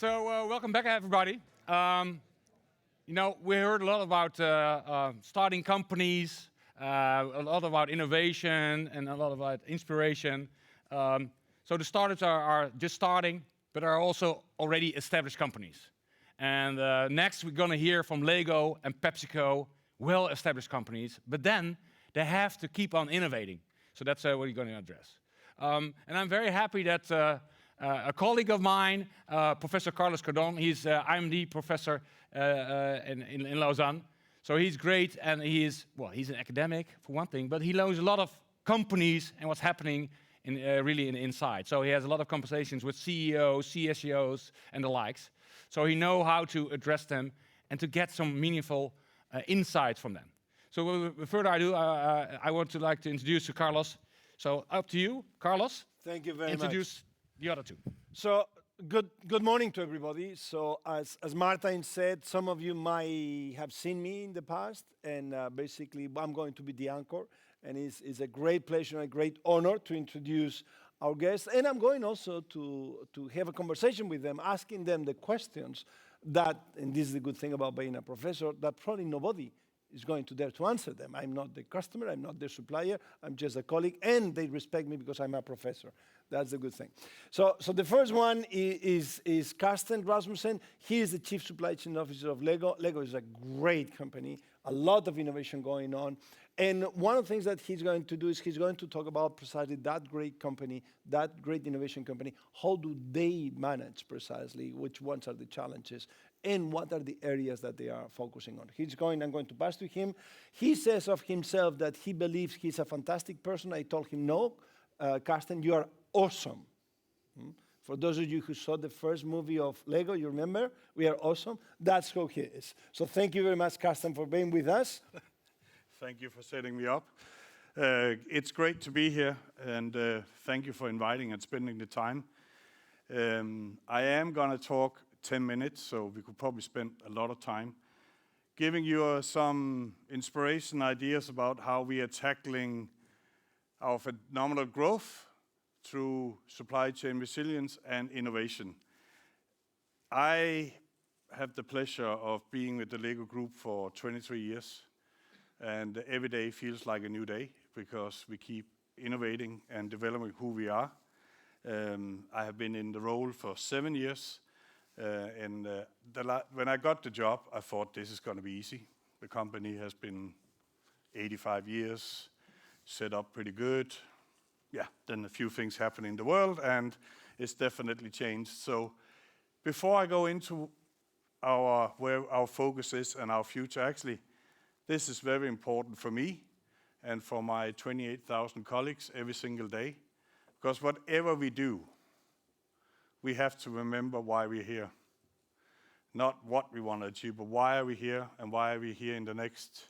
Welcome back, everybody. We heard a lot about starting companies, a lot about innovation, and a lot about inspiration. The startups are just starting, but are also already established companies. And next, we're going to hear from LEGO and PepsiCo, well-established companies, but then they have to keep on innovating. So that's what we're going to address. And I'm very happy that a colleague of mine, Professor Carlos Cordon, he's IMD professor in Lausanne. So he's great, and he's an academic for one thing, but he knows a lot of companies and what's happening really inside. So he has a lot of conversations with CEOs, CSOs, and the likes. So he knows how to address them and to get some meaningful insights from them. So without further ado, I want to introduce you, Carlos. So up to you, Carlos. Thank you very much. Introduce the other two. So good morning to everybody. So as Martin said, some of you might have seen me in the past, and basically I'm going to be the anchor, and it's a great pleasure and a great honor to introduce our guests. And I'm going also to have a conversation with them, asking them the questions that, and this is the good thing about being a professor, that probably nobody is going to dare to answer them. I'm not the customer, I'm not their supplier, I'm just a colleague, and they respect me because I'm a professor. That's the good thing. So the first one is Carsten Rasmussen. He is the Chief Supply Chain Officer of LEGO. LEGO is a great company, a lot of innovation going on. And one of the things that he's going to do is he's going to talk about precisely that great company, that great innovation company. How do they manage precisely? Which ones are the challenges? And what are the areas that they are focusing on? I'm going to pass to him. He says of himself that he believes he's a fantastic person. I told him, no, Carsten, you are awesome. For those of you who saw the first movie of LEGO, you remember, we are awesome. That's who he is. So thank you very much, Carsten, for being with us. Thank you for setting me up. It's great to be here, and thank you for inviting and spending the time. I am going to talk 10 minutes, so we could probably spend a lot of time giving you some inspiration ideas about how we are tackling our phenomenal growth through supply chain resilience and innovation. I have the pleasure of being with the LEGO Group for 23 years, and every day feels like a new day because we keep innovating and developing who we are. I have been in the role for 7 years. When I got the job, I thought this is going to be easy. The company has been 85 years, set up pretty good. Yeah, then a few things happen in the world, and it's definitely changed. So before I go into where our focus is and our future, actually, this is very important for me and for my 28,000 colleagues every single day, because whatever we do, we have to remember why we're here. Not what we want to achieve, but why are we here and why are we here in the next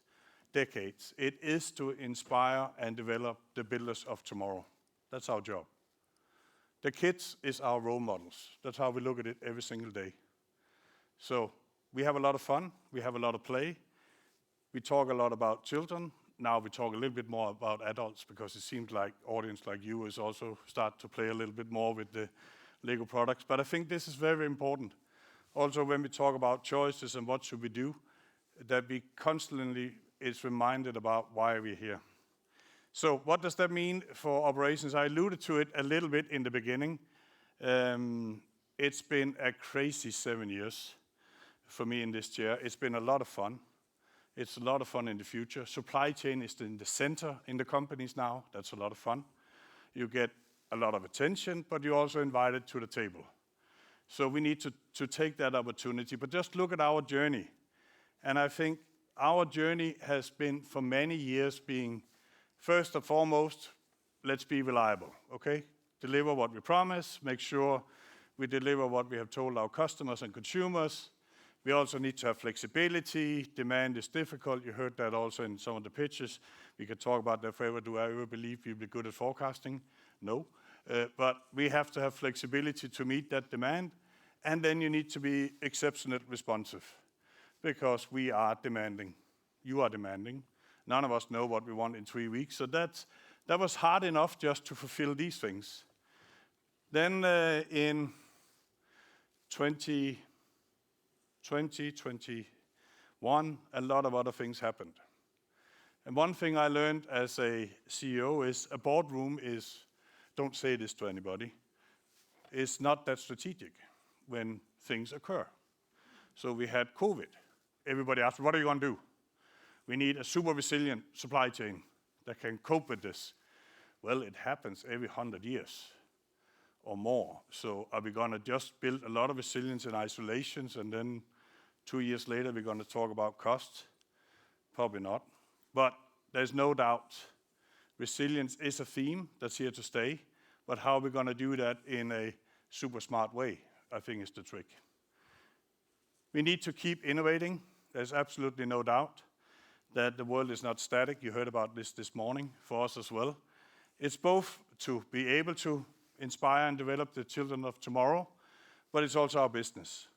decades. It is to inspire and develop the builders of tomorrow. That's our job. The kids is our role models. That's how we look at it every single day. So we have a lot of fun. We have a lot of play. We talk a lot about children. Now we talk a little bit more about adults because it seems like audience like you is also start to play a little bit more with the LEGO products. But I think this is very important. Also, when we talk about choices and what should we do, that we constantly is reminded about why we're here. So what does that mean for operations? I alluded to it a little bit in the beginning. It's been a crazy 7 years for me in this chair. It's been a lot of fun. It's a lot of fun in the future. Supply chain is in the center in the companies now. That's a lot of fun. You get a lot of attention, but you're also invited to the table. So we need to take that opportunity. But just look at our journey. And I think our journey has been for many years being, first and foremost, let's be reliable, okay? Deliver what we promise, make sure we deliver what we have told our customers and consumers. We also need to have flexibility. Demand is difficult. You heard that also in some of the pitches. We could talk about that forever. Do I ever believe we'll be good at forecasting? No. But we have to have flexibility to meet that demand. And then you need to be exceptionally responsive because we are demanding. You are demanding. None of us know what we want in 3 weeks. So that was hard enough just to fulfill these things. Then in 2020, 21, a lot of other things happened. And one thing I learned as a CEO is a boardroom is, don't say this to anybody, is not that strategic when things occur. So we had COVID. Everybody asked, what are you going to do? We need a super resilient supply chain that can cope with this. Well, it happens every 100 years or more. So are we going to just build a lot of resilience in isolations and then 2 years later we're going to talk about costs? Probably not. But there's no doubt resilience is a theme that's here to stay. But how are we going to do that in a super smart way, I think is the trick. We need to keep innovating. There's absolutely no doubt that the world is not static. You heard about this morning for us as well. It's both to be able to inspire and develop the children of tomorrow, but it's also our business.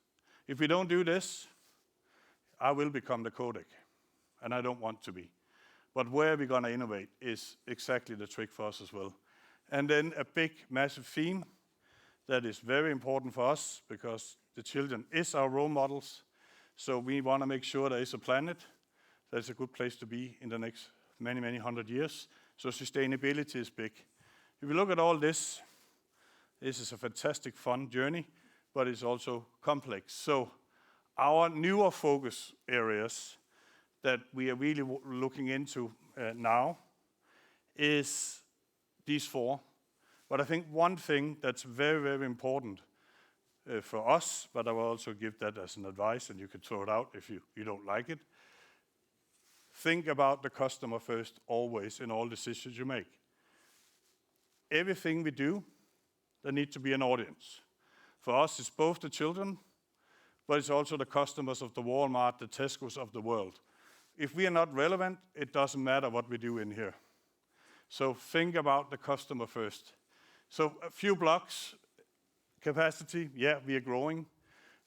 If we don't do this, I will become the Kodak, and I don't want to be. But where we're going to innovate is exactly the trick for us as well. And then a big, massive theme that is very important for us because the children is our role models. So we want to make sure there is a planet that's a good place to be in the next many, many 100 years. So sustainability is big. If you look at all this, this is a fantastic, fun journey, but it's also complex. So our newer focus areas that we are really looking into now is these 4. But I think one thing that's very, very important for us, but I will also give that as an advice, and you can throw it out if you don't like it. Think about the customer first, always, in all decisions you make. Everything we do, there needs to be an audience. For us, it's both the children, but it's also the customers of the Walmart, the Tesco's of the world. If we are not relevant, it doesn't matter what we do in here. So think about the customer first. So a few blocks, capacity, yeah, we are growing.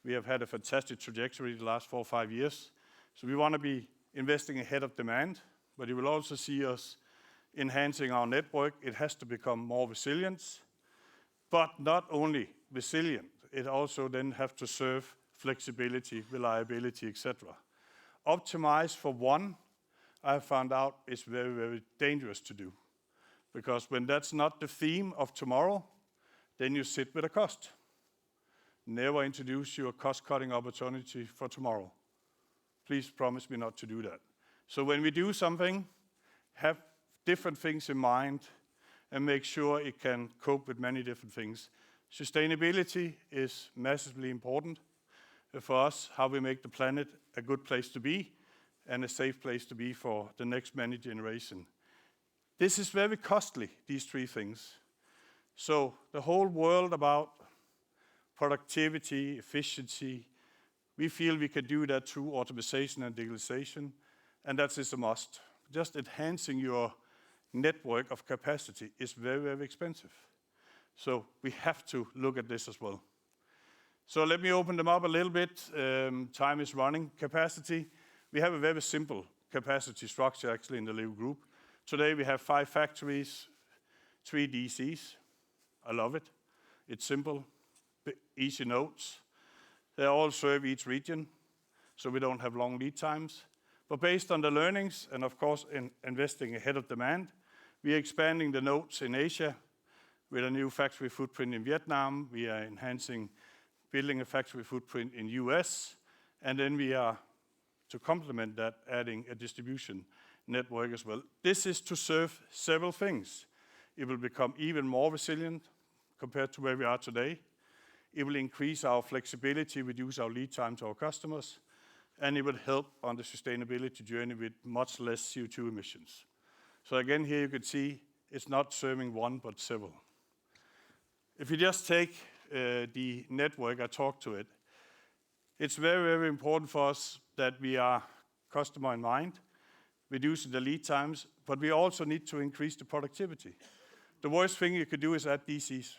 We have had a fantastic trajectory the last 4 or 5 years. So we want to be investing ahead of demand, but you will also see us enhancing our network. It has to become more resilient, but not only resilient, it also then have to serve flexibility, reliability, etc. Optimize for one, I found out is very, very dangerous to do. Because when that's not the theme of tomorrow, then you sit with a cost. Never introduce your cost-cutting opportunity for tomorrow. Please promise me not to do that. So when we do something, have different things in mind and make sure it can cope with many different things. Sustainability is massively important for us, how we make the planet a good place to be and a safe place to be for the next many generations. This is very costly, these 3 things. So the whole world about productivity, efficiency, we feel we can do that through automation and digitalization, and that is a must. Just enhancing your network of capacity is very, very expensive. So we have to look at this as well. So let me open them up a little bit. Time is running. Capacity. We have a very simple capacity structure actually in the LEGO Group. Today we have 5 factories, 3 DCs. I love it. It's simple, easy notes. They all serve each region, so we don't have long lead times. But based on the learnings, and of course in investing ahead of demand, we are expanding the nodes in Asia with a new factory footprint in Vietnam. We are enhancing, building a factory footprint in US, and then we are, to complement that, adding a distribution network as well. This is to serve several things. It will become even more resilient compared to where we are today. It will increase our flexibility, reduce our lead time to our customers, and it will help on the sustainability journey with much less CO2 emissions. So again, here you can see it's not serving one, but several. If you just take the network, I talked to it, it's very, very important for us that we are customer in mind, reducing the lead times, but we also need to increase the productivity. The worst thing you could do is add DCs.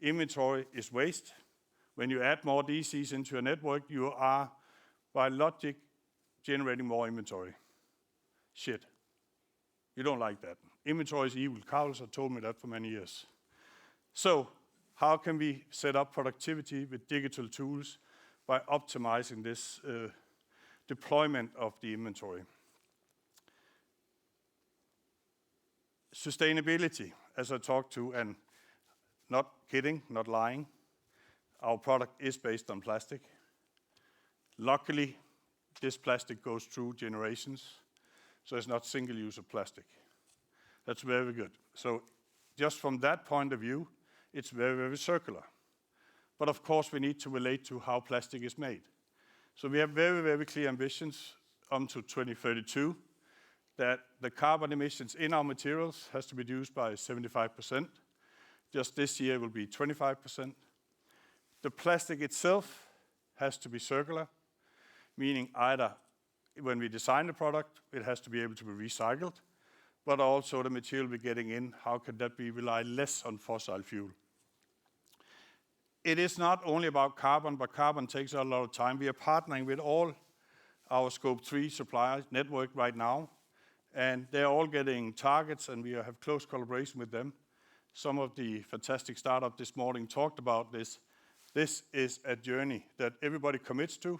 Inventory is waste. When you add more DCs into a network, you are, by logic, generating more inventory. Shit. You don't like that. Inventory is evil. Carlos has told me that for many years. So how can we set up productivity with digital tools by optimizing this deployment of the inventory. Sustainability, as I talked to, and not kidding, not lying, our product is based on plastic. Luckily, this plastic goes through generations, so it's not single-use of plastic. That's very good. So just from that point of view, it's very, very circular. But of course, we need to relate to how plastic is made. So we have very, very clear ambitions to 2032 that the carbon emissions in our materials has to be reduced by 75%. Just this year will be 25%. The plastic itself has to be circular, meaning either when we design the product, it has to be able to be recycled, but also the material we're getting in, how can that be rely less on fossil fuel? It is not only about carbon, but carbon takes a lot of time. We are partnering with all our Scope 3 suppliers network right now, and they're all getting targets, and we have close collaboration with them. Some of the fantastic startup this morning talked about this. This is a journey that everybody commits to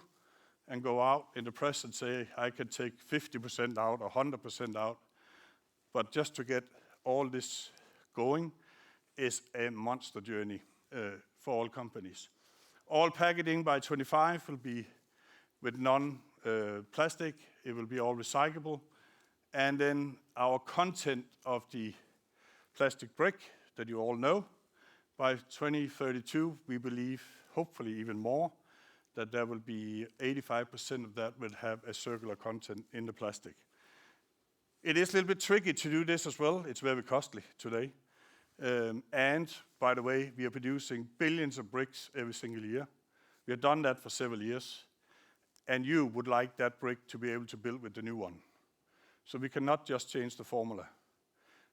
and go out in the press and say, I can take 50% out or 100% out. But just to get all this going is a monster journey for all companies. All packaging by 25 will be with non-plastic. It will be all recyclable. And then our content of the plastic brick that you all know, by 2032, we believe, hopefully even more, that there will be 85% of that will have a circular content in the plastic. It is a little bit tricky to do this as well. It's very costly today. And by the way, we are producing billions of bricks every single year. We have done that for several years. And you would like that brick to be able to build with the new one. So we cannot just change the formula.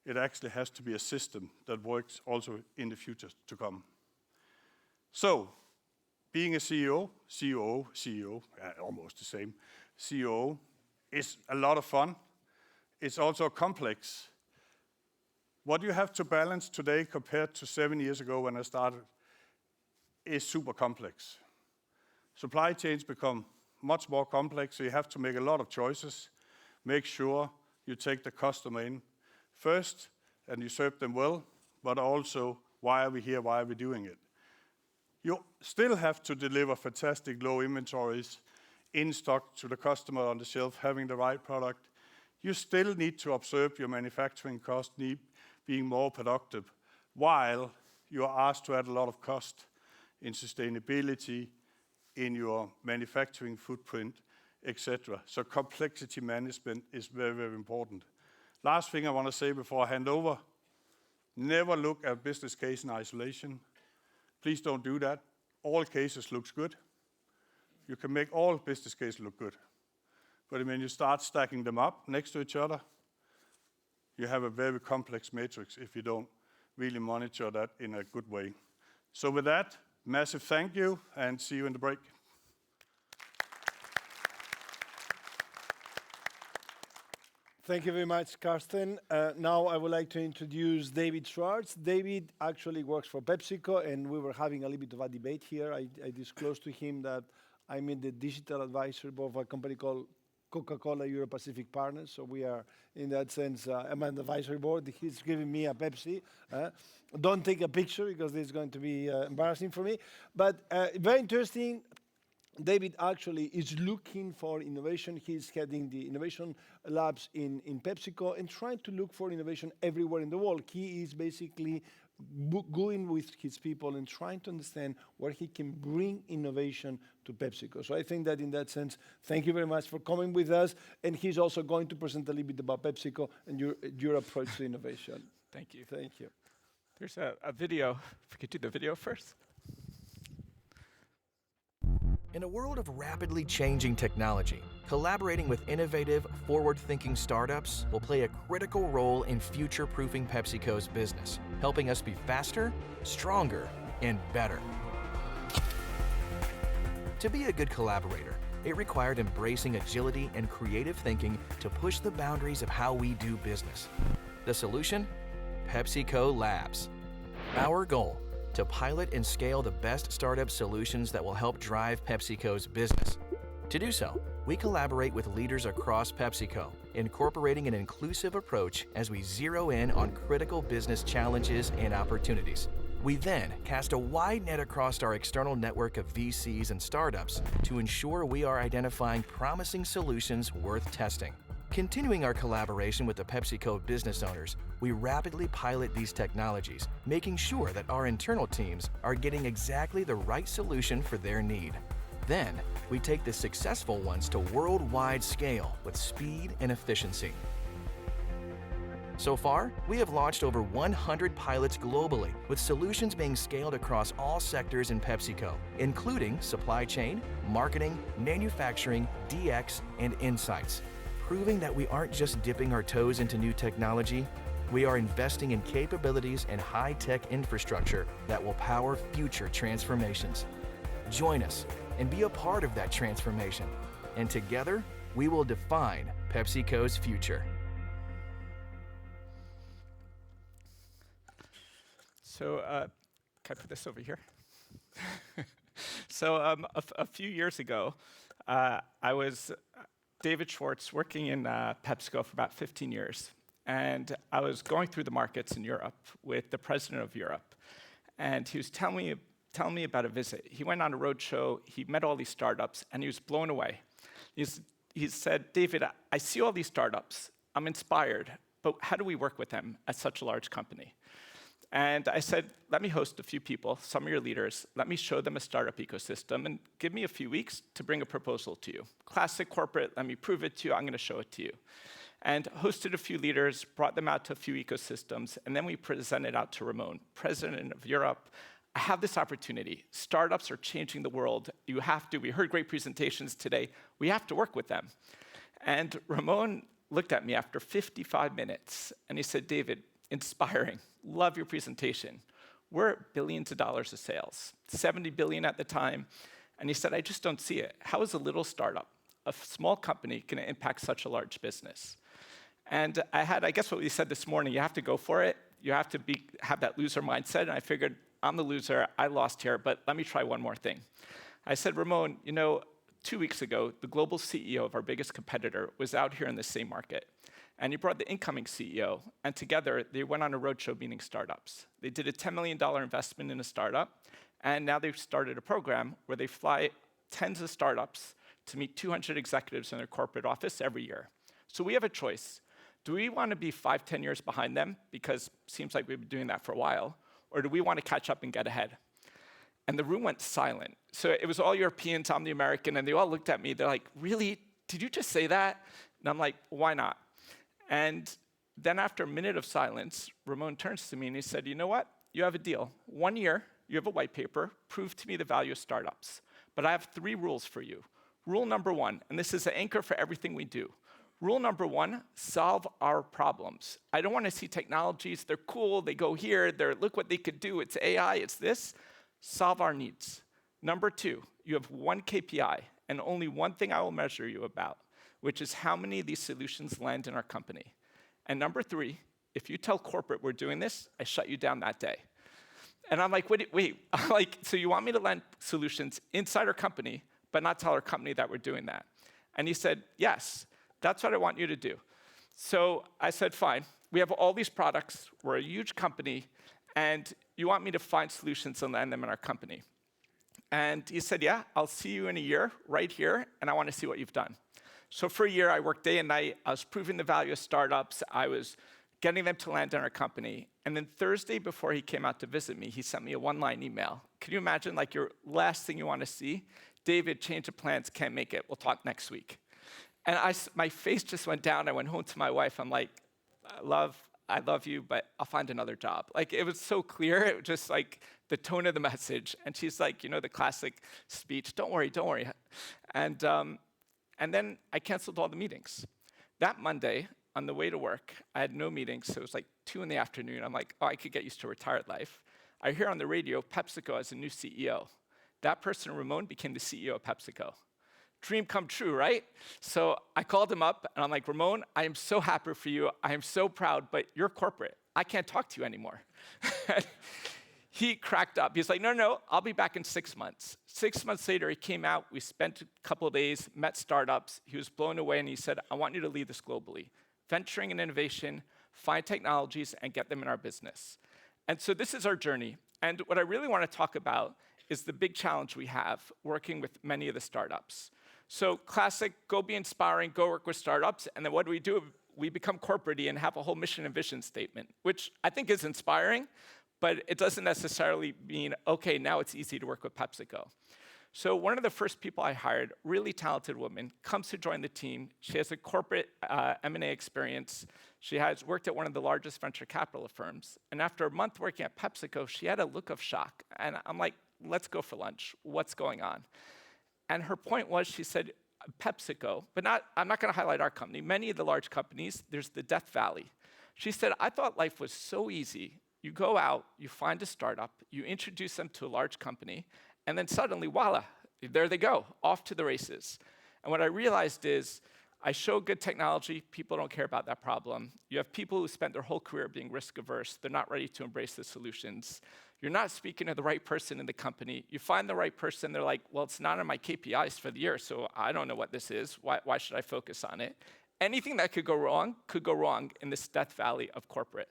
It actually has to be a system that works also in the future to come. So, being a CEO, almost the same, CEO is a lot of fun. It's also complex. What you have to balance today compared to 7 years ago when I started is super complex. Supply chains become much more complex, so you have to make a lot of choices. Make sure you take the customer in first and you serve them well, but also why are we here, why are we doing it? You still have to deliver fantastic low inventories in stock to the customer on the shelf, having the right product. You still need to observe your manufacturing cost need being more productive, while you are asked to add a lot of cost in sustainability, in your manufacturing footprint, etc. So complexity management is very, very important. Last thing I want to say before I hand over, never look at a business case in isolation. Please don't do that. All cases looks good. You can make all business cases look good. But when you start stacking them up next to each other, you have a very complex matrix if you don't really monitor that in a good way. So with that, massive thank you and see you in the break. Thank you very much, Carsten. Now I would like to introduce David Schwartz. David actually works for PepsiCo, and we were having a little bit of a debate here. I disclosed to him that I'm in the digital advisory board of a company called Coca-Cola Euro-Pacific Partners. So we are, in that sense, I'm on the advisory board. He's giving me a Pepsi. Don't take a picture because this is going to be embarrassing for me. But very interesting. David actually is looking for innovation. He's heading the innovation labs in PepsiCo and trying to look for innovation everywhere in the world. He is basically going with his people and trying to understand where he can bring innovation to PepsiCo. So I think that in that sense, thank you very much for coming with us. And he's also going to present a little bit about PepsiCo and your approach to innovation. Thank you. Thank you. There's a video. If we could do the video first. In a world of rapidly changing technology, collaborating with innovative, forward-thinking startups will play a critical role in future-proofing PepsiCo's business, helping us be faster, stronger, and better. To be a good collaborator, it required embracing agility and creative thinking to push the boundaries of how we do business. The solution? PepsiCo Labs. Our goal: to pilot and scale the best startup solutions that will help drive PepsiCo's business. To do so, we collaborate with leaders across PepsiCo, incorporating an inclusive approach as we zero in on critical business challenges and opportunities. We then cast a wide net across our external network of VCs and startups to ensure we are identifying promising solutions worth testing. Continuing our collaboration with the PepsiCo business owners, we rapidly pilot these technologies, making sure that our internal teams are getting exactly the right solution for their need. Then, we take the successful ones to worldwide scale with speed and efficiency. So far, we have launched over 100 pilots globally, with solutions being scaled across all sectors in PepsiCo, including supply chain, marketing, manufacturing, DX, and insights, proving that we aren't just dipping our toes into new technology, we are investing in capabilities and high-tech infrastructure that will power future transformations. Join us and be a part of that transformation, and together, we will define PepsiCo's future. So, can I put this over here? So, a few years ago, I was David Schwartz working in PepsiCo for about 15 years. And I was going through the markets in Europe with the president of Europe. And he was telling me about a visit. He went on a roadshow, he met all these startups, and he was blown away. He said, David, I see all these startups, I'm inspired, but how do we work with them at such a large company? And I said, let me host a few people, some of your leaders, let me show them a startup ecosystem, and give me a few weeks to bring a proposal to you. Classic corporate, let me prove it to you, I'm gonna show it to you. And hosted a few leaders, brought them out to a few ecosystems, and then we presented out to Ramon, president of Europe. I have this opportunity. Startups are changing the world. You have to, we heard great presentations today, we have to work with them. And Ramon looked at me after 55 minutes, and he said, David, inspiring, love your presentation. We're at billions of dollars of sales, 70 billion at the time. And he said, I just don't see it. How is a little startup, a small company, going to impact such a large business? And I guess what we said this morning, you have to go for it. You have to have that loser mindset. And I figured, I'm the loser, I lost here, but let me try one more thing. I said, Ramon, 2 weeks ago, the global CEO of our biggest competitor was out here in the same market. And he brought the incoming CEO, and together they went on a roadshow meeting startups. They did a $10 million investment in a startup, and now they've started a program where they fly tens of startups to meet 200 executives in their corporate office every year. So we have a choice. Do we want to be 5, 10 years behind them, because it seems like we've been doing that for a while, or do we want to catch up and get ahead? And the room went silent. So it was all Europeans, I'm the American, and they all looked at me, they're like, really, did you just say that? And I'm like, why not? And then after a minute of silence, Ramon turns to me and he said, you know what? You have a deal. 1 year, you have a white paper, prove to me the value of startups. But I have 3 rules for you. Rule number 1, and this is an anchor for everything we do. Rule number 1, solve our problems. I don't want to see technologies, they're cool, they go here, look what they could do, it's AI, it's this. Solve our needs. Number 2, you have 1 KPI, and only one thing I will measure you about, which is how many of these solutions land in our company. And number 3, if you tell corporate we're doing this, I shut you down that day. And I'm like, wait, I'm like, so you want me to land solutions inside our company, but not tell our company that we're doing that? And he said, yes, that's what I want you to do. So I said, fine, we have all these products, we're a huge company, and you want me to find solutions and land them in our company. And he said, yeah, I'll see you in a year, right here, and I want to see what you've done. So for a year, I worked day and night. I was proving the value of startups. I was getting them to land in our company. And then Thursday, before he came out to visit me, he sent me a 1-line email. Can you imagine, like, your last thing you want to see? David, change of plans, can't make it. We'll talk next week. And my face just went down. I went home to my wife. I'm like, I love you, but I'll find another job. Like, it was so clear. It was just like the tone of the message. And she's like, the classic speech, don't worry. And then I canceled all the meetings. That Monday, on the way to work, I had no meetings, so it was like 2 in the afternoon. I'm like, I could get used to retired life. I hear on the radio, PepsiCo has a new CEO. That person, Ramon, became the CEO of PepsiCo. Dream come true, right? So I called him up, and I'm like, Ramon, I am so happy for you. I am so proud, but you're corporate. I can't talk to you anymore. He cracked up. He's like, no, no, I'll be back in 6 months. 6 months later, he came out. We spent a couple of days, met startups. He was blown away, and he said, I want you to lead this globally. Venturing and innovation, find technologies, and get them in our business. And so this is our journey. And what I really want to talk about is the big challenge we have working with many of the startups. So classic, go be inspiring, go work with startups, and then what do? We become corporate-y and have a whole mission and vision statement, which I think is inspiring, but it doesn't necessarily mean, okay, now it's easy to work with PepsiCo. So one of the first people I hired, really talented woman, comes to join the team. She has a corporate M&A experience. She has worked at one of the largest venture capital firms. And after a month working at PepsiCo, she had a look of shock. And I'm like, let's go for lunch. What's going on? And her point was, she said, PepsiCo, but I'm not going to highlight our company. Many of the large companies, there's the Death Valley. She said, I thought life was so easy. You go out, you find a startup, you introduce them to a large company, and then suddenly, voila, there they go, off to the races. And what I realized is, I show good technology, people don't care about that problem. You have people who spent their whole career being risk averse, they're not ready to embrace the solutions. You're not speaking to the right person in the company. You find the right person, they're like, well, it's not on my KPIs for the year, so I don't know what this is. Why should I focus on it? Anything that could go wrong in this Death Valley of corporate.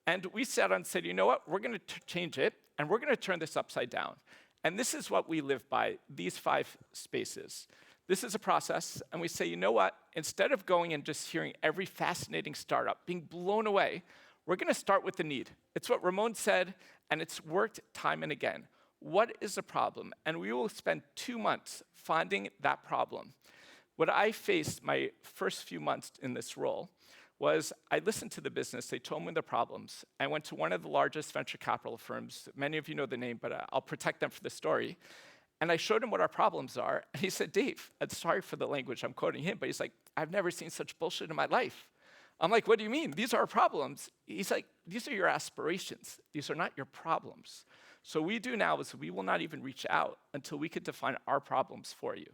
And we sat and said, you know what, we're gonna change it, and we're gonna turn this upside down. And this is what we live by, these 5 spaces. This is a process, and we say, you know what, instead of going and just hearing every fascinating startup, being blown away, we're gonna start with the need. It's what Ramon said, and it's worked time and again. What is the problem? And we will spend 2 months finding that problem. What I faced my first few months in this role was I listened to the business, they told me the problems. I went to one of the largest venture capital firms. Many of you know the name, but I'll protect them for the story. And I showed him what our problems are, and he said, Dave, I'm sorry for the language, I'm quoting him, but he's like, I've never seen such bullshit in my life. I'm like, what do you mean? These are our problems. He's like, these are your aspirations. These are not your problems. So what we do now is we will not even reach out until we can define our problems for you.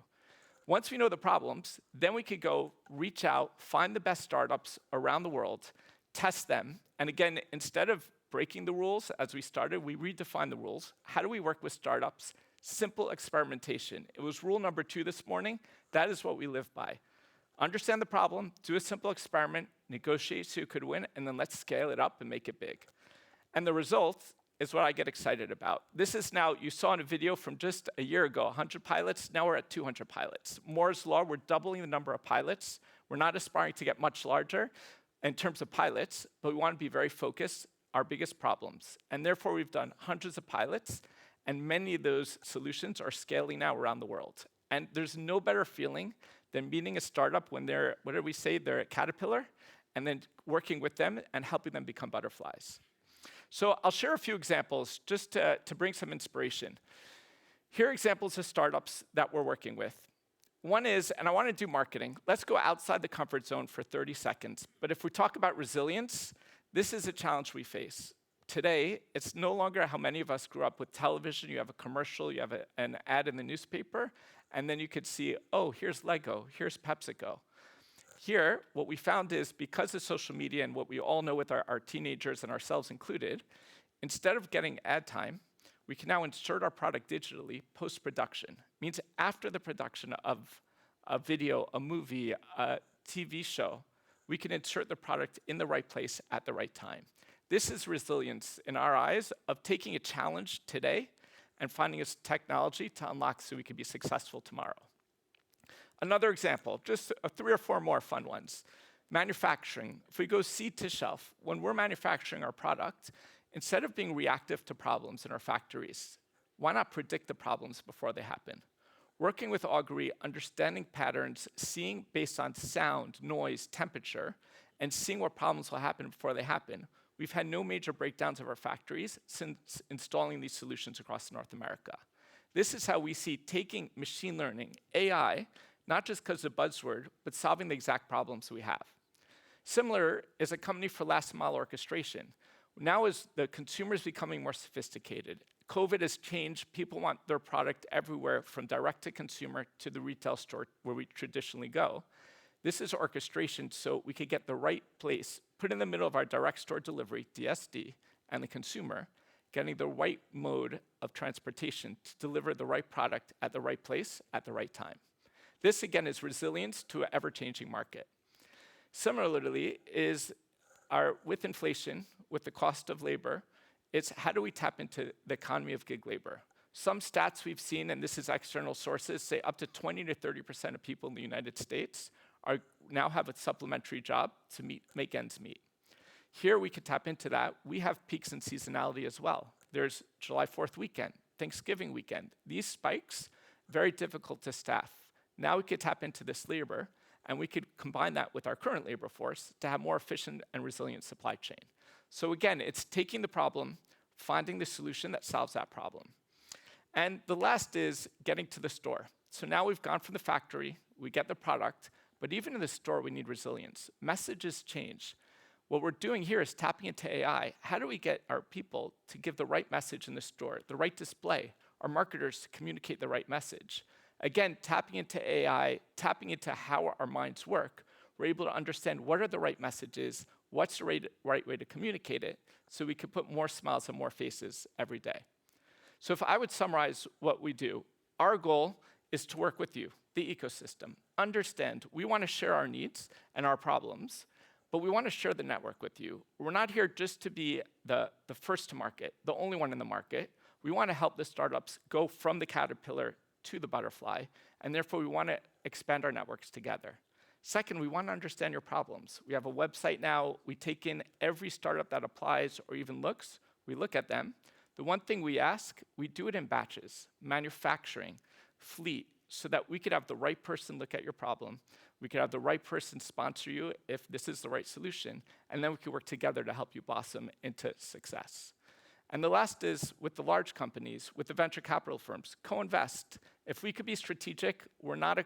Once we know the problems, then we could go reach out, find the best startups around the world, test them, and again, instead of breaking the rules as we started, we redefined the rules. How do we work with startups? Simple experimentation. It was rule number 2 this morning. That is what we live by. Understand the problem, do a simple experiment, negotiate so you could win, and then let's scale it up and make it big. And the result is what I get excited about. This is now, you saw in a video from just a year ago, 100 pilots, now we're at 200 pilots. Moore's Law, we're doubling the number of pilots. We're not aspiring to get much larger in terms of pilots, but we want to be very focused, our biggest problems. And therefore, we've done hundreds of pilots, and many of those solutions are scaling now around the world. And there's no better feeling than meeting a startup when they're, what did we say, they're a caterpillar, and then working with them and helping them become butterflies. So I'll share a few examples just to bring some inspiration. Here are examples of startups that we're working with. One is, and I want to do marketing. Let's go outside the comfort zone for 30 seconds. But if we talk about resilience, this is a challenge we face. Today, it's no longer how many of us grew up with television. You have a commercial, you have an ad in the newspaper, and then you could see, oh, here's LEGO, here's PepsiCo. Here, what we found is because of social media and what we all know with our teenagers and ourselves included, instead of getting ad time, we can now insert our product digitally post-production. Means after the production of a video, a movie, a TV show, we can insert the product in the right place at the right time. This is resilience in our eyes of taking a challenge today and finding a technology to unlock so we can be successful tomorrow. Another example, just 3 or 4 more fun ones. Manufacturing. If we go seed to shelf, when we're manufacturing our product, instead of being reactive to problems in our factories, why not predict the problems before they happen? Working with augury, understanding patterns, seeing based on sound, noise, temperature, and seeing what problems will happen before they happen, we've had no major breakdowns of our factories since installing these solutions across North America. This is how we see taking machine learning, AI, not just because of the buzzword, but solving the exact problems we have. Similar is a company for last mile orchestration. Now as the consumer is becoming more sophisticated, COVID has changed, people want their product everywhere from direct to consumer to the retail store where we traditionally go. This is orchestration so we could get the right place, put in the middle of our direct store delivery, DSD, and the consumer, getting the right mode of transportation to deliver the right product at the right place at the right time. This, again, is resilience to an ever-changing market. Similarly, with inflation, with the cost of labor, it's how do we tap into the economy of gig labor? Some stats we've seen, and this is external sources, say up to 20 to 30% of people in the United States now have a supplementary job to make ends meet. Here we could tap into that. We have peaks in seasonality as well. There's July 4th weekend, Thanksgiving weekend. These spikes, very difficult to staff. Now we could tap into this labor, and we could combine that with our current labor force to have more efficient and resilient supply chain. So again, it's taking the problem, finding the solution that solves that problem. And the last is getting to the store. So now we've gone from the factory, we get the product, but even in the store, we need resilience. Messages change. What we're doing here is tapping into AI. How do we get our people to give the right message in the store, the right display, our marketers to communicate the right message? Again, tapping into AI, tapping into how our minds work, we're able to understand what are the right messages, what's the right way to communicate it, so we can put more smiles on more faces every day. So if I would summarize what we do, our goal is to work with you, the ecosystem. Understand, we want to share our needs and our problems, but we want to share the network with you. We're not here just to be the first to market, the only one in the market. We want to help the startups go from the caterpillar to the butterfly, and therefore we want to expand our networks together. Second, we want to understand your problems. We have a website now. We take in every startup that applies or even looks. We look at them. The one thing we ask, we do it in batches, manufacturing, fleet, so that we could have the right person look at your problem. We could have the right person sponsor you if this is the right solution, and then we could work together to help you blossom into success. And the last is with the large companies, with the venture capital firms, co-invest. If we could be strategic, we're not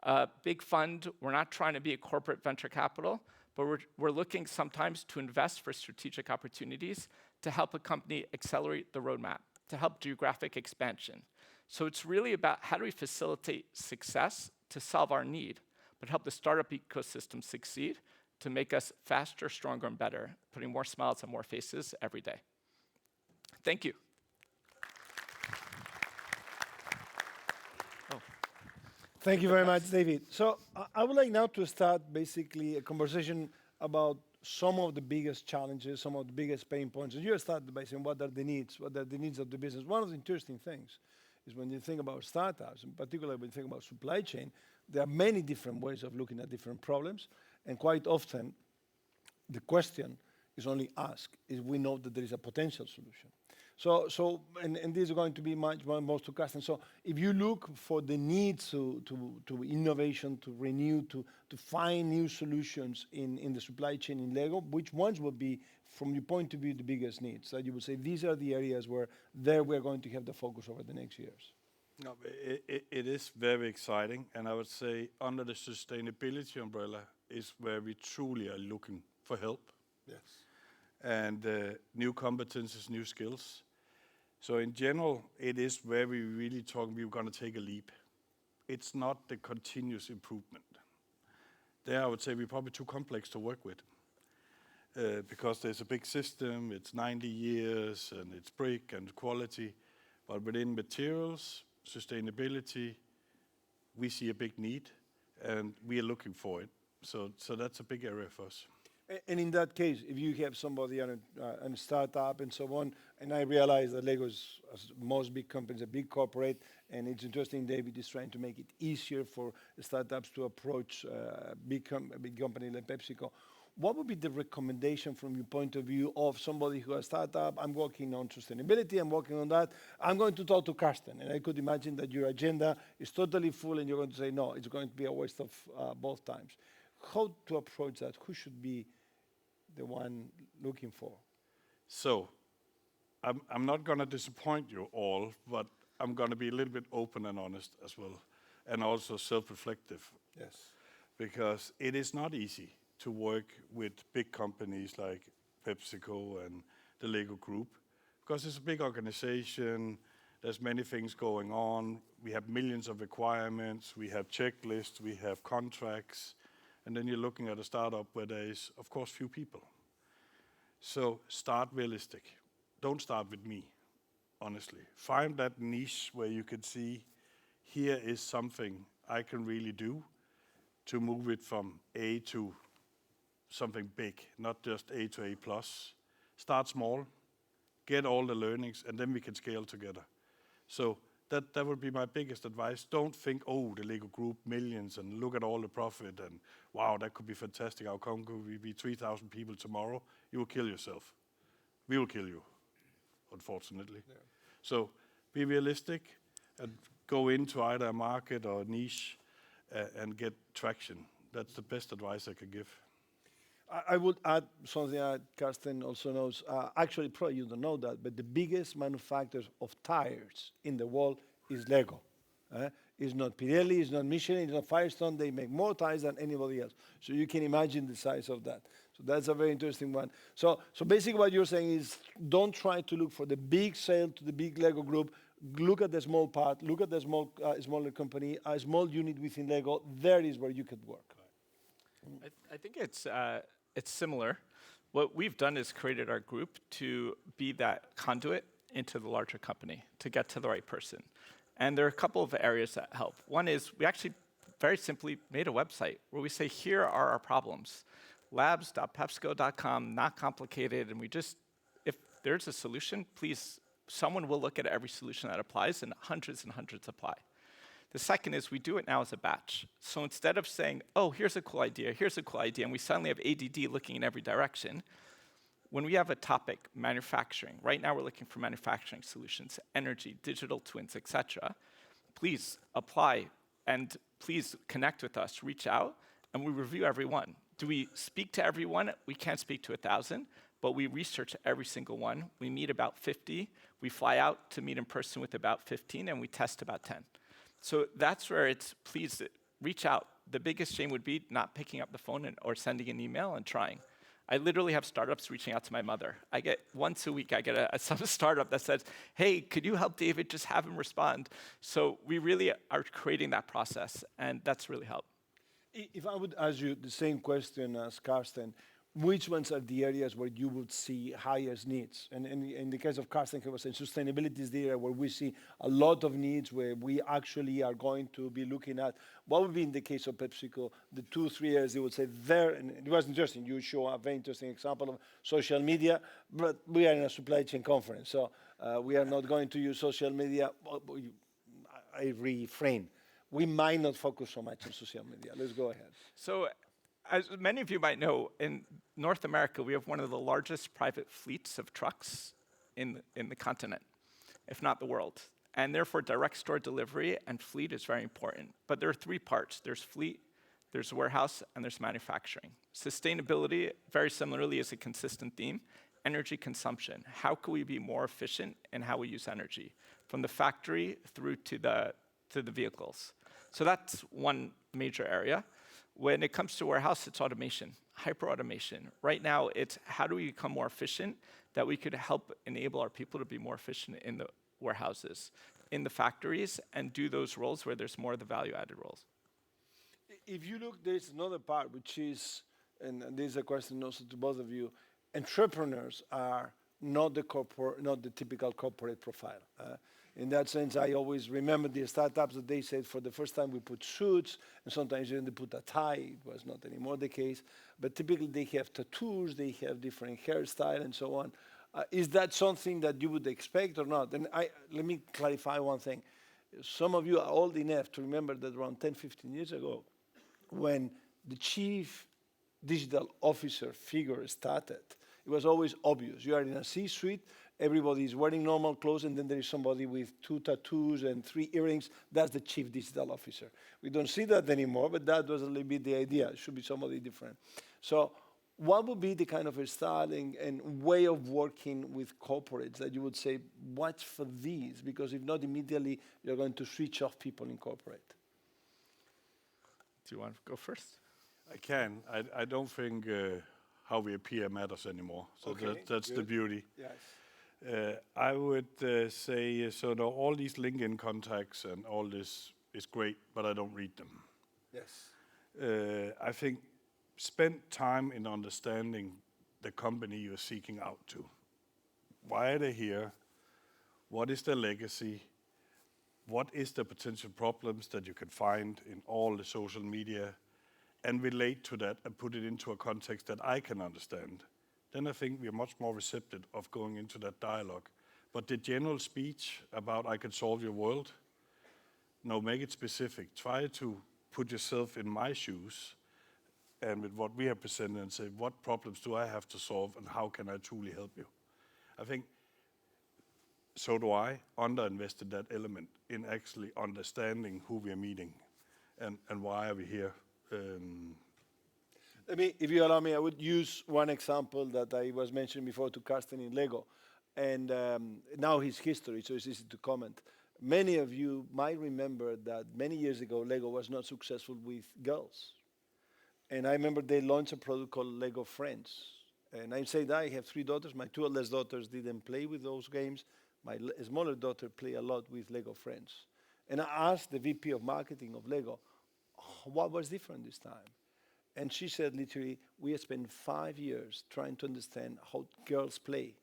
a big fund, we're not trying to be a corporate venture capital, but we're looking sometimes to invest for strategic opportunities to help a company accelerate the roadmap, to help geographic expansion. So it's really about how do we facilitate success to solve our need, but help the startup ecosystem succeed to make us faster, stronger, and better, putting more smiles on more faces every day. Thank you. Thank you very much, David. So I would like now to start basically a conversation about some of the biggest challenges, some of the biggest pain points. And you started by saying what are the needs of the business. One of the interesting things is when you think about startups, in particular when you think about supply chain, there are many different ways of looking at different problems. And quite often, the question is only asked if we know that there is a potential solution. And this is going to be much more to Carsten. So if you look for the needs to innovation, to renew, to find new solutions in the supply chain in LEGO, which ones would be, from your point of view, the biggest needs? That you would say these are the areas where we're going to have the focus over the next years. No, it is very exciting, and I would say under the sustainability umbrella is where we truly are looking for help. Yes. And new competences, new skills. So in general, it is where we really talk, we're going to take a leap. It's not the continuous improvement. There I would say we're probably too complex to work with. Because there's a big system, it's 90 years, and it's brick and quality. But within materials, sustainability, we see a big need, and we are looking for it. So that's a big area for us. And in that case, if you have somebody on a startup and so on, and I realize that LEGO is, as most big companies, a big corporate, and it's interesting David is trying to make it easier for startups to approach a big company like PepsiCo. What would be the recommendation from your point of view of somebody who has a startup? I'm working on sustainability, I'm working on that. I'm going to talk to Carsten, and I could imagine that your agenda is totally full, and you're going to say, no, it's going to be a waste of both times. How to approach that? Who should be the one looking for? So, I'm not going to disappoint you all, but I'm going to be a little bit open and honest as well, and also self-reflective. Yes. Because it is not easy to work with big companies like PepsiCo and the LEGO Group, because it's a big organization, there's many things going on, we have millions of requirements, we have checklists, we have contracts, and then you're looking at a startup where there is, of course, few people. So start realistic. don't start with me, honestly. Find that niche where you can see, here is something I can really do to move it from A to something big, not just A to A+. Start small, get all the learnings, and then we can scale together. So that would be my biggest advice. Don't think, oh, the LEGO Group, millions, and look at all the profit, and wow, that could be fantastic. How come could we be 3,000 people tomorrow? You will kill yourself. We will kill you, unfortunately. Yeah. So be realistic and go into either a market or a niche and get traction. That's the best advice I could give. I would add something that Carsten also knows. Actually, probably you don't know that, but the biggest manufacturer of tires in the world is LEGO. It's not Pirelli, it's not Michelin, it's not Firestone. They make more tires than anybody else. So you can imagine the size of that. So that's a very interesting one. So basically what you're saying is don't try to look for the big sale to the big LEGO group. Look at the small part, look at the smaller company, a small unit within LEGO. There is where you could work. I think it's similar. What we've done is created our group to be that conduit into the larger company, to get to the right person. And there are a couple of areas that help. One is we actually very simply made a website where we say, here are our problems. labs.pepsico.com, not complicated, and if there's a solution, please, someone will look at every solution that applies, and hundreds apply. The second is we do it now as a batch. So instead of saying, oh, here's a cool idea, and we suddenly have ADD looking in every direction, when we have a topic, manufacturing, right now we're looking for manufacturing solutions, energy, digital twins, etc. Please apply and please connect with us, reach out, and we review every one. Do we speak to everyone? We can't speak to 1,000, but we research every single one. We meet about 50. We fly out to meet in person with about 15, and we test about 10. So that's where it's, please reach out. The biggest shame would be not picking up the phone or sending an email and trying. I literally have startups reaching out to my mother. I get once a week, I get some startup that says, hey, could you help David, just have him respond? So we really are creating that process, and that's really helped. If I would ask you the same question as Carsten, which ones are the areas where you would see highest needs? And in the case of Carsten, he was saying sustainability is the area where we see a lot of needs, where we actually are going to be looking at. What would be in the case of PepsiCo, the 2-3 areas you would say there, and it was interesting, you show a very interesting example of social media, but we are in a supply chain conference, so we are not going to use social media. I refrain. We might not focus so much on social media. Let's go ahead. So, as many of you might know, in North America, we have one of the largest private fleets of trucks in the continent, if not the world. And therefore, direct store delivery and fleet is very important. But there are 3 parts. There's fleet, there's warehouse, and there's manufacturing. Sustainability, very similarly, is a consistent theme. Energy consumption. How can we be more efficient in how we use energy, from the factory through to the vehicles? So that's one major area. When it comes to warehouse, it's automation, hyper-automation. Right now, it's how do we become more efficient, that we could help enable our people to be more efficient in the warehouses, in the factories, and do those roles where there's more of the value-added roles. If you look, there's another part, which is, and this is a question also to both of you, entrepreneurs are not the typical corporate profile. In that sense, I always remember the startups that they said for the first time we put suits, and sometimes even they put a tie. It was not anymore the case. But typically they have tattoos, they have different hairstyle and so on. Is that something that you would expect or not? And let me clarify one thing. Some of you are old enough to remember that around 10, 15 years ago, when the chief digital officer figure started, it was always obvious. You are in a C-suite, everybody is wearing normal clothes, and then there is somebody with 2 tattoos and 3 earrings. That's the chief digital officer. We don't see that anymore, but that was a little bit the idea. It should be somebody different. So what would be the kind of style and way of working with corporates that you would say, watch for these? Because if not, immediately you're going to switch off people in corporate. Do you want to go first? I can. I don't think how we appear matters anymore. So Okay, that's the beauty. Yes. I would say, so now all these LinkedIn contacts and all this is great, but I don't read them. Yes. I think spend time in understanding the company you're seeking out to. why are they here? What is their legacy? What is the potential problems that you can find in all the social media, and relate to that and put it into a context that I can understand? Then I think we are much more receptive of going into that dialogue. But the general speech about I can solve your world, no, make it specific. Try to put yourself in my shoes and with what we have presented and say, what problems do I have to solve and how can I truly help you? I think, so do I, underinvested that element in actually understanding who we are meeting and why are we here. If you allow me, I would use one example that I was mentioning before to Carsten in LEGO, and now his history, so it's easy to comment. Many of you might remember that many years ago, LEGO was not successful with girls. And I remember they launched a product called LEGO Friends. And I say that I have 3 daughters. My 2 eldest daughters didn't play with those games. My smaller daughter played a lot with LEGO Friends. And I asked the VP of marketing of LEGO, what was different this time? And she said, literally, we have spent 5 years trying to understand how girls play.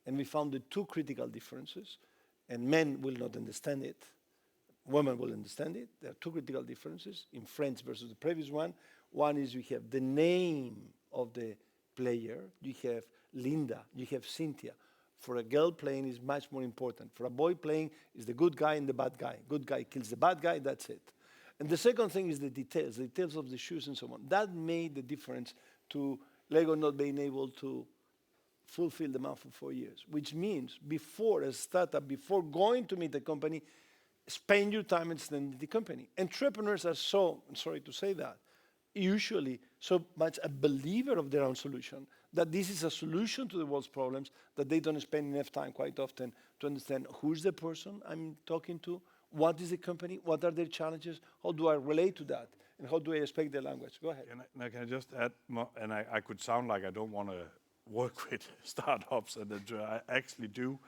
And we found the 2 critical differences, and men will not understand it. Women will understand it. There are 2 critical differences in Friends versus the previous one. One is you have the name of the player. You have Linda, you have Cynthia. For a girl playing is much more important. For a boy playing is the good guy and the bad guy. Good guy kills the bad guy, that's it. And the second thing is the details of the shoes and so on. That made the difference to LEGO not being able to fulfill demand for 4 years, which means before a startup, before going to meet a company, spend your time understanding the company. Entrepreneurs are so, I'm sorry to say that, usually so much a believer of their own solution that this is a solution to the world's problems that they don't spend enough time quite often to understand who's the person I'm talking to, what is the company, what are their challenges, how do I relate to that, and how do I respect their language? Go ahead. Can I just add more, and I could sound like I don't want to work with startups, and I actually do,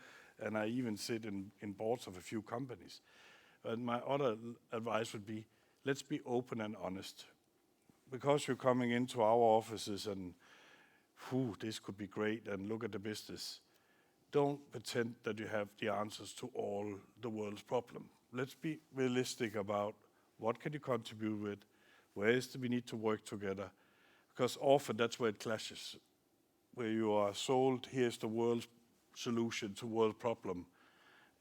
and I even sit in boards of a few companies. And my other advice would be, let's be open and honest. Because you're coming into our offices and, this could be great, and look at the business. Don't pretend that you have the answers to all the world's problems. Let's be realistic about what can you contribute with, where is we need to work together, because often that's where it clashes, where you are sold, here's the world's solution to world problem,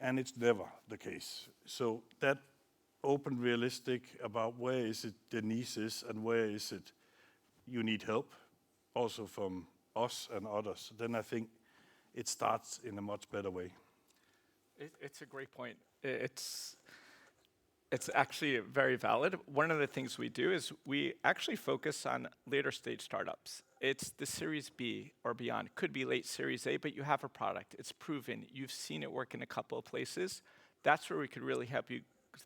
and it's never the case. So that open, realistic about where is it the niche is and where is it you need help, also from us and others, then I think it starts in a much better way. It's a great point. It's actually very valid. One of the things we do is we actually focus on later stage startups. It's the Series B or beyond. Could be late Series A, but you have a product. It's proven. You've seen it work in a couple of places. That's where we could really help you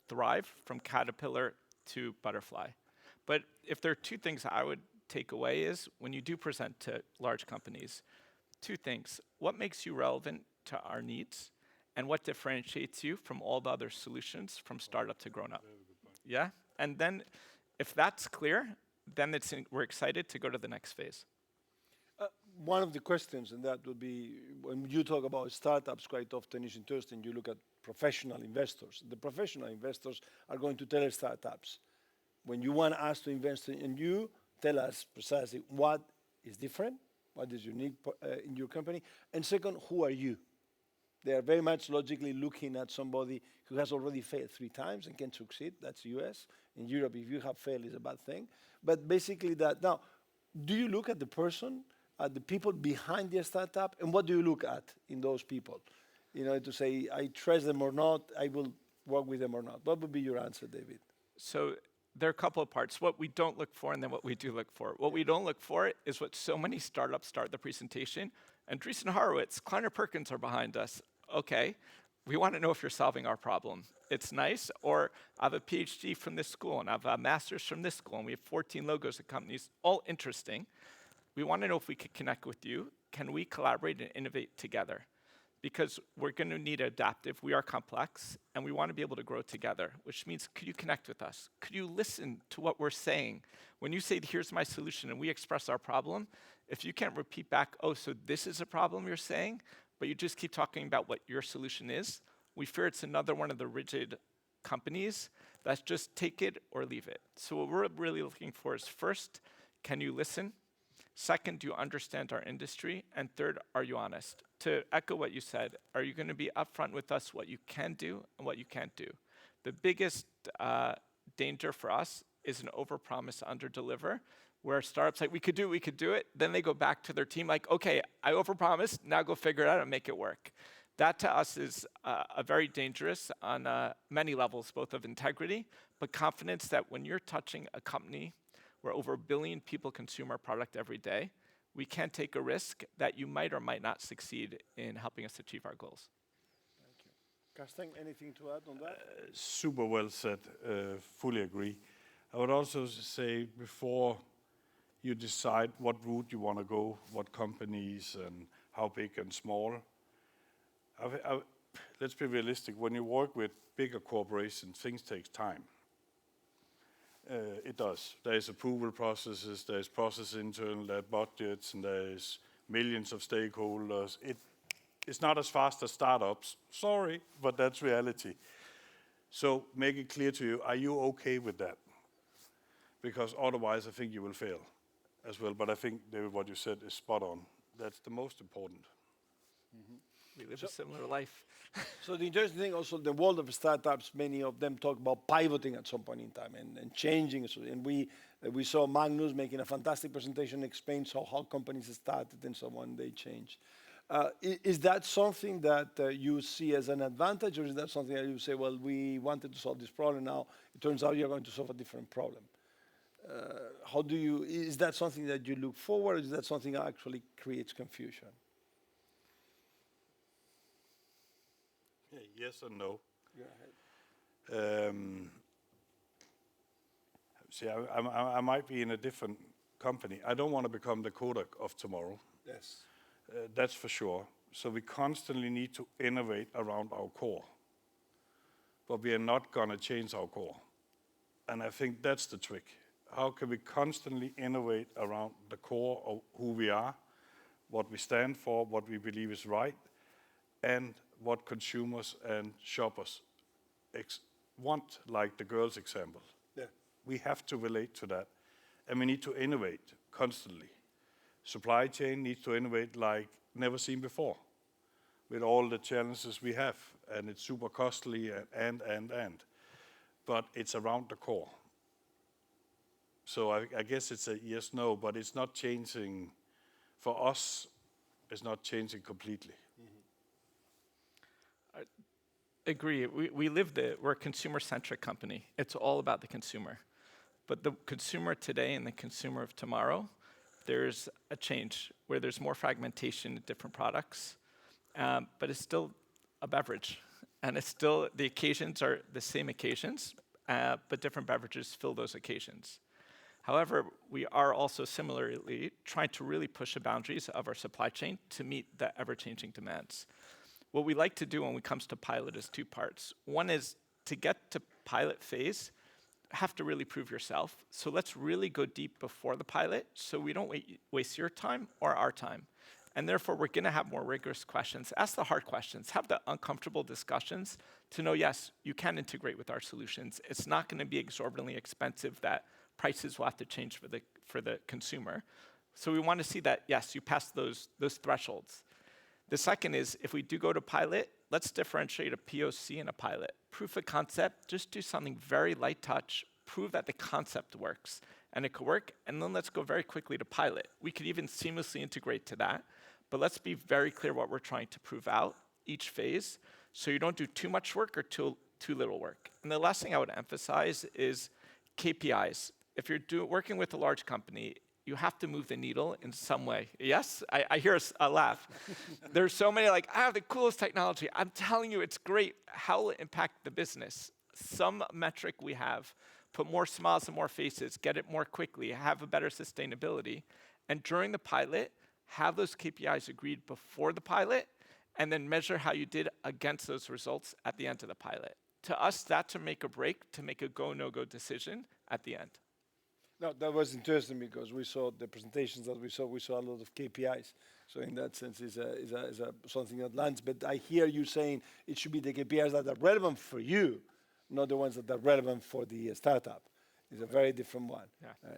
thrive from caterpillar to butterfly. But if there are 2 things I would take away is when you do present to large companies, 2 things. What makes you relevant to our needs? And what differentiates you from all the other solutions from startup to grown up? Yeah? And then if that's clear, then we're excited to go to the next phase. One of the questions, and that would be, when you talk about startups, quite often is interesting, you look at professional investors. The professional investors are going to tell startups, when you want us to invest in you, tell us precisely what is different, what is unique in your company, and second, who are you? They are very much logically looking at somebody who has already failed 3 times and can succeed. That's US. In Europe, if you have failed, it's a bad thing. But basically that. Now, do you look at the person, at the people behind the startup, and what do you look at in those people? You know, to say, I trust them or not, I will work with them or not. What would be your answer, David? So there are a couple of parts. What we don't look for and then what we do look for. What we don't look for is what so many startups start the presentation. Andreessen Horowitz, Kleiner Perkins are behind us. Okay, we want to know if you're solving our problem. It's nice, or I have a PhD from this school, and I have a master's from this school, and we have 14 logos of companies, all interesting. We want to know if we could connect with you. Can we collaborate and innovate together? Because we're going to need adaptive, we are complex, and we want to be able to grow together, which means, could you connect with us? Could you listen to what we're saying? When you say, here's my solution, and we express our problem, if you can't repeat back, oh, so this is a problem you're saying, but you just keep talking about what your solution is, we fear it's another one of the rigid companies that's just take it or leave it. So what we're really looking for is first, can you listen? Second, do you understand our industry? And third, are you honest? To echo what you said, are you going to be upfront with us what you can do and what you can't do? The biggest danger for us is an overpromise, underdeliver, where startups like, we could do it. Then they go back to their team like, okay, I overpromised, now go figure it out and make it work. That to us is a very dangerous on many levels, both of integrity, but confidence that when you're touching a company where over 1 billion people consume our product every day, we can't take a risk that you might or might not succeed in helping us achieve our goals. Thank you. Carsten, anything to add on that? Super well said, fully agree. I would also say before you decide what route you want to go, what companies and how big and small, let's be realistic. When you work with bigger corporations, things take time. It does. There's approval processes, there's process internal, there are budgets, and there's millions of stakeholders. It's not as fast as startups. Sorry, but that's reality. So make it clear to you, are you okay with that? Because otherwise, I think you will fail as well. But I think, David, what you said is spot on. That's the most important. Mm-hmm. We live a similar life. So the interesting thing also, the world of startups, many of them talk about pivoting at some point in time and changing. So, and we saw Magnus making a fantastic presentation, explains how companies started and so on, they changed. Is that something that you see as an advantage, or is that something that you say, well, we wanted to solve this problem, now it turns out you're going to solve a different problem? Is that something that you look forward, or is that something that actually creates confusion? Yes and no. Go ahead. See, I might be in a different company. I don't want to become the Kodak of tomorrow. Yes. That's for sure. So we constantly need to innovate around our core. But we are not going to change our core. And I think that's the trick. How can we constantly innovate around the core of who we are, what we stand for, what we believe is right, and what consumers and shoppers want, like the girls' example. Yeah. We have to relate to that, and we need to innovate constantly. Supply chain needs to innovate like never seen before, with all the challenges we have, and it's super costly and. But it's around the core. So I guess it's a yes, no, but it's not changing, for us, it's not changing completely. Agree. We're a consumer-centric company. It's all about the consumer. But the consumer today and the consumer of tomorrow, there's a change where there's more fragmentation in different products, but it's still a beverage. And it's still, the occasions are the same occasions, but different beverages fill those occasions. However, we are also similarly trying to really push the boundaries of our supply chain to meet the ever-changing demands. What we like to do when it comes to pilot is two parts. One is to get to pilot phase, have to really prove yourself. So let's really go deep before the pilot so we don't waste your time or our time. And therefore, we're going to have more rigorous questions. Ask the hard questions. Have the uncomfortable discussions to know, yes, you can integrate with our solutions. It's not going to be exorbitantly expensive that prices will have to change for the consumer. So we want to see that, yes, you pass those thresholds. The second is, if we do go to pilot, let's differentiate a POC and a pilot. Proof of concept, just do something very light touch, prove that the concept works, and it could work, and then let's go very quickly to pilot. We could even seamlessly integrate to that, but let's be very clear what we're trying to prove out each phase, so you don't do too much work or too little work. And the last thing I would emphasize is KPIs. If you're working with a large company, you have to move the needle in some way. Yes? I hear a laugh. There's so many like, I have the coolest technology. I'm telling you, it's great. How will it impact the business? Some metric we have, put more smiles and more faces, get it more quickly, have a better sustainability. And during the pilot, have those KPIs agreed before the pilot, and then measure how you did against those results at the end of the pilot. To us, that's a make or break, to make a go, no-go decision at the end. No, that was interesting because we saw the presentations that we saw a lot of KPIs. So in that sense, is something that lands. But I hear you saying it should be the KPIs that are relevant for you, not the ones that are relevant for the startup. It's a very different one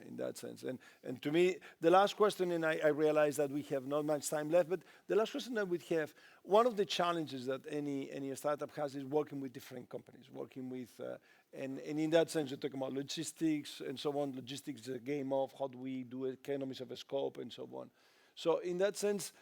in that sense. And to me, the last question, and I realize that we have not much time left, but the last question that we have, one of the challenges that any startup has is working with different companies, working with, and in that sense, you're talking about logistics and so on. Logistics is a game of how do we do economies of a scope and so on. So in that sense,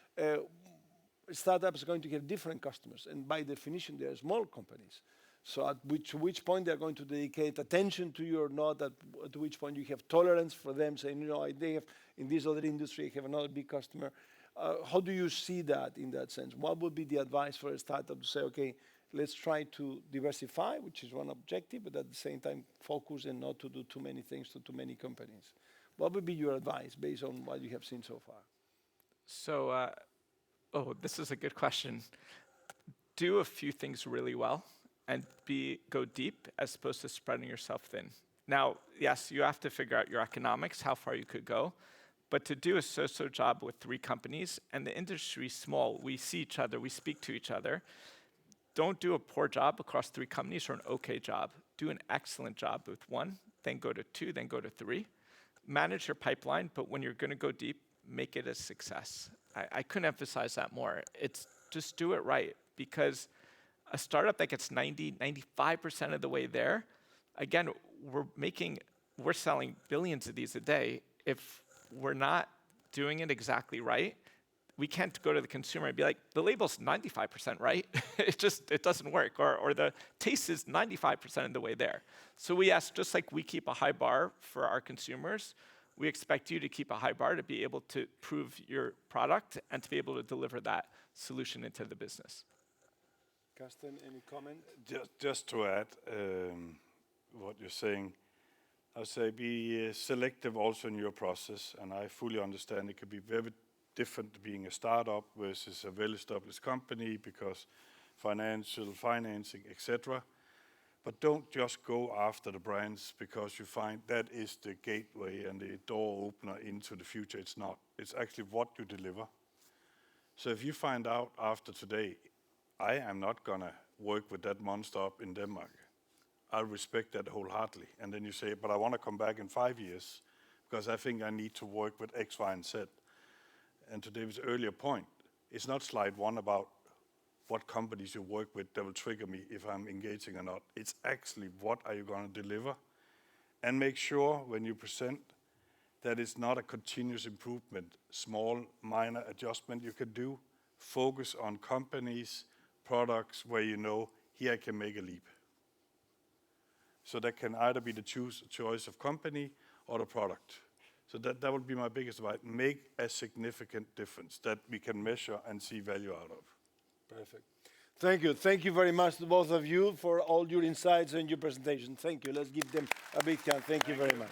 startups are going to have different customers, and by definition, they are small companies. So at which point they're going to dedicate attention to you or not, at which point you have tolerance for them, saying, you know, they have, in this other industry, I have another big customer. How do you see that in that sense? What would be the advice for a startup to say, okay, let's try to diversify, which is one objective, but at the same time focus and not to do too many things to too many companies? What would be your advice based on what you have seen so far? So, this is a good question. Do a few things really well and go deep as opposed to spreading yourself thin. Now, yes, you have to figure out your economics, how far you could go, but to do a so-so job with 3 companies, and the industry is small, we see each other, we speak to each other, don't do a poor job across 3 companies or an okay job. Do an excellent job with 1, then go to 2, then go to 3. Manage your pipeline, but when you're gonna go deep, make it a success. I couldn't emphasize that more. It's just do it right, because a startup that gets 95% of the way there, again, we're selling billions of these a day. If we're not doing it exactly right, we can't go to the consumer and be like, the label's 95% right. it doesn't work. Or the taste is 95% of the way there. So we ask, just like we keep a high bar for our consumers, we expect you to keep a high bar to be able to prove your product and to be able to deliver that solution into the business. Carsten, any comment? Just to add what you're saying, I would say be selective also in your process, and I fully understand it could be very different being a startup versus a well-established company because financing, etc. But don't just go after the brands because you find that is the gateway and the door opener into the future. It's not. It's actually what you deliver. So if you find out after today, I am not going to work with that monster up in Denmark, I'll respect that wholeheartedly. And then you say, but I want to come back in 5 years because I think I need to work with X, Y, and Z. And to David's earlier point, it's not slide 1 about what companies you work with that will trigger me if I'm engaging or not. It's actually what are you going to deliver? And make sure when you present that it's not a continuous improvement, small, minor adjustment you can do. Focus on companies, products where you know, here I can make a leap. So that can either be the choice of company or the product. So that would be my biggest advice. Make a significant difference that we can measure and see value out of. Perfect. Thank you. Thank you very much to both of you for all your insights and your presentation. Thank you. Let's give them a big hand. Thank you very much.